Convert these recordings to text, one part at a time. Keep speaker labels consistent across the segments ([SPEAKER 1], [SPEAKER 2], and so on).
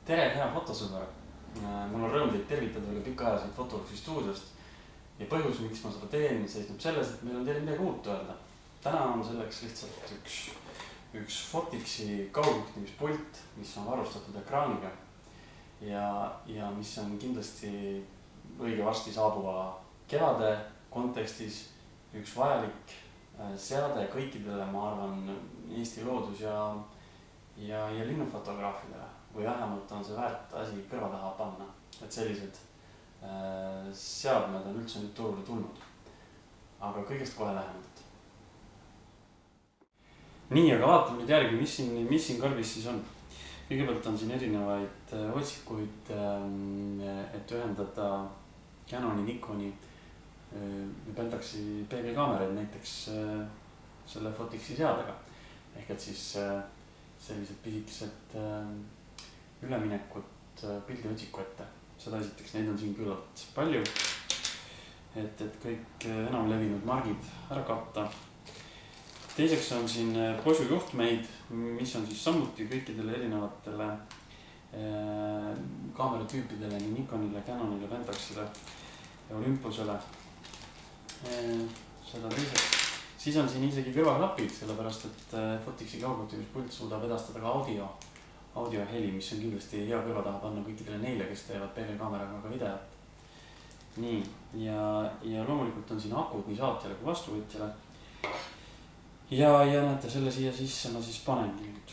[SPEAKER 1] tere, hea fotosõber! Mul on rõõm teid tervitada üle pikaajalise Fotoluxi stuudiost. Ja põhjus, miks ma seda teen, seisneb selles, et meil on teile midagi uut öelda. Täna on selleks lihtsalt üks Fotixi kaugjuhtimispult, mis on varustatud ekraaniga. Ja mis on kindlasti õige varsti saabuva kevade kontekstis üks vajalik seade kõikidele, ma arvan, Eesti loodus- ja linnufotograafidele. Või vähemalt on see väärt asi kõrva taha panna, et sellised seadmed on üldse nüüd turule tulnud. Aga kõigest kohe lähemalt. Nii, aga vaatame nüüd järgi, mis siin karbis siis on. Kõigepealt on siin erinevaid otsikuid, et ühendada Canoni, Nikoni ja Pentaxi peegelkaameraid näiteks selle Fotixi seadega. Ehk et siis sellised pisikesed üleminekud pildiotsikku ette. Seda esiteks, neid on siin küllalt palju, et kõik enam levinud margid ära katta. Teiseks on siin Bosu juhtmeid, mis on siis samuti kõikidele erinevatele kaameratüüpidele, nii Nikonile, Canonile, Pentaxile ja Olympusele. Seda teiseks. Siis on siin isegi kõrvaklapid, sellepärast et Fotixi kaugjuhtimispult suudab edastada ka audioheli, mis on kindlasti hea kõrva taha panna kõikidele neile, kes teevad peegelkaameraga ka videot. Nii, ja loomulikult on siin akud nii saatjale kui vastuvõtjale. Ja näete, selle siia sisse ma siis panengi nüüd.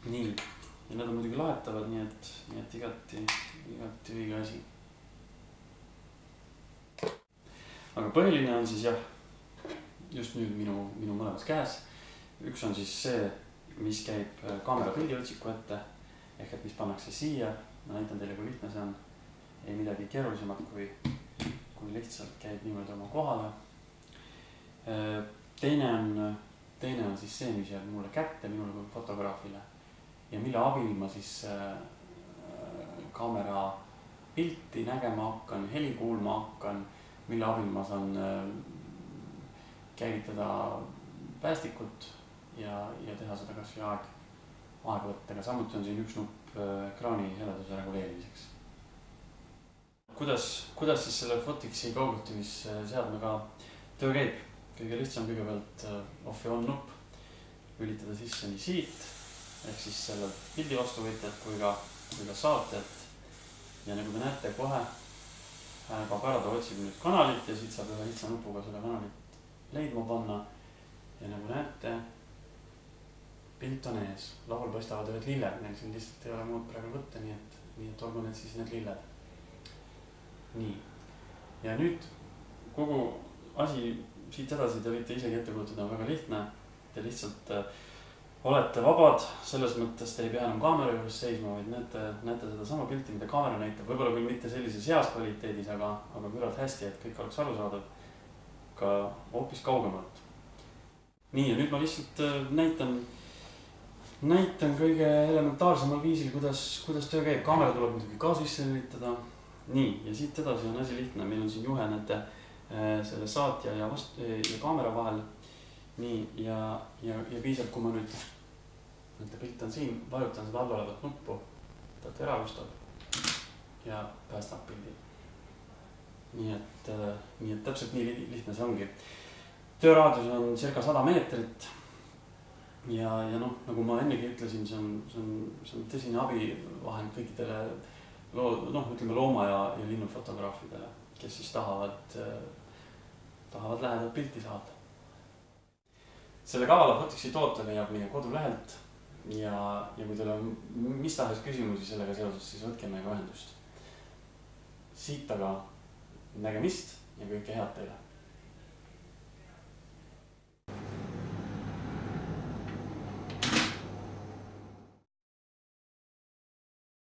[SPEAKER 1] Nii, ja nad on muidugi laetavad, nii et igati õige asi. Aga põhiline on siis jah, just nüüd minu mõlemas käes. Üks on siis see, mis käib kaamera pildiotsiku ette, ehk et mis pannakse siia. Ma näitan teile, kui lihtne see on. Ei midagi keerulisemat, kui lihtsalt käib niimoodi oma kohale. Teine on siis see, mis jääb mulle kätte, minule kui fotograafile. Ja mille abil ma siis kaamera pilti nägema hakkan, heli kuulma hakkan, mille abil ma saan käivitada päästikut ja teha seda kas või aegvõttega. Samuti on siin üks nupp ekraani heleduse reguleerimiseks. Kuidas siis selle Fotixi kaugjuhtimisseadmega töö käib? Kõige lihtsam kõigepealt off ja on nupp. Lülitada sisse nii siit, ehk siis selle pildi vastuvõtjat kui ka saatjat. Ja nagu te näete kohe, kaob ära, ta otsib nüüd kanalit ja siit saab ühe lihtsa nupuga seda kanalit leidma panna. Ja nagu näete, pilt on ees. Laual paistavad ühed lilled, neil siin lihtsalt ei ole muud praegu võtta, nii et olgu need siis need lilled. Nii. Ja nüüd kogu asi siit edasi te võite isegi ette kujutada, on väga lihtne. Te lihtsalt olete vabad, selles mõttes te ei pea enam kaamera juures seisma, vaid näete seda sama pilti, mida kaamera näitab. Võib-olla küll mitte sellises heas kvaliteedis, aga küllalt hästi, et kõik oleks arusaadav ka hoopis kaugemalt. Nii, ja nüüd ma lihtsalt näitan kõige elementaarsemal viisil, kuidas töö käib. Kaamera tuleb muidugi ka sisse lülitada. Nii, ja siit edasi on asi lihtne. Meil on siin juhe näete selle saatja ja kaamera vahel. Nii, ja piisab, kui ma nüüd, pilt on siin, vajutan seda all olevat nuppu, ta teravustab ja päästab pildi. Nii et täpselt nii lihtne see ongi. Tööraadius on circa 100 meetrit ja nagu ma ennegi ütlesin, see on tõsine abivahend kõikidele looma- ja linnufotograafidele, kes siis tahavad lähedalt pilti saada. Selle kavala Fotixi toote leiab meie kodulehelt ja kui teil on mis tahes küsimusi sellega seoses, siis võtke meiega ühendust. Siit aga nägemist ja kõike head teile!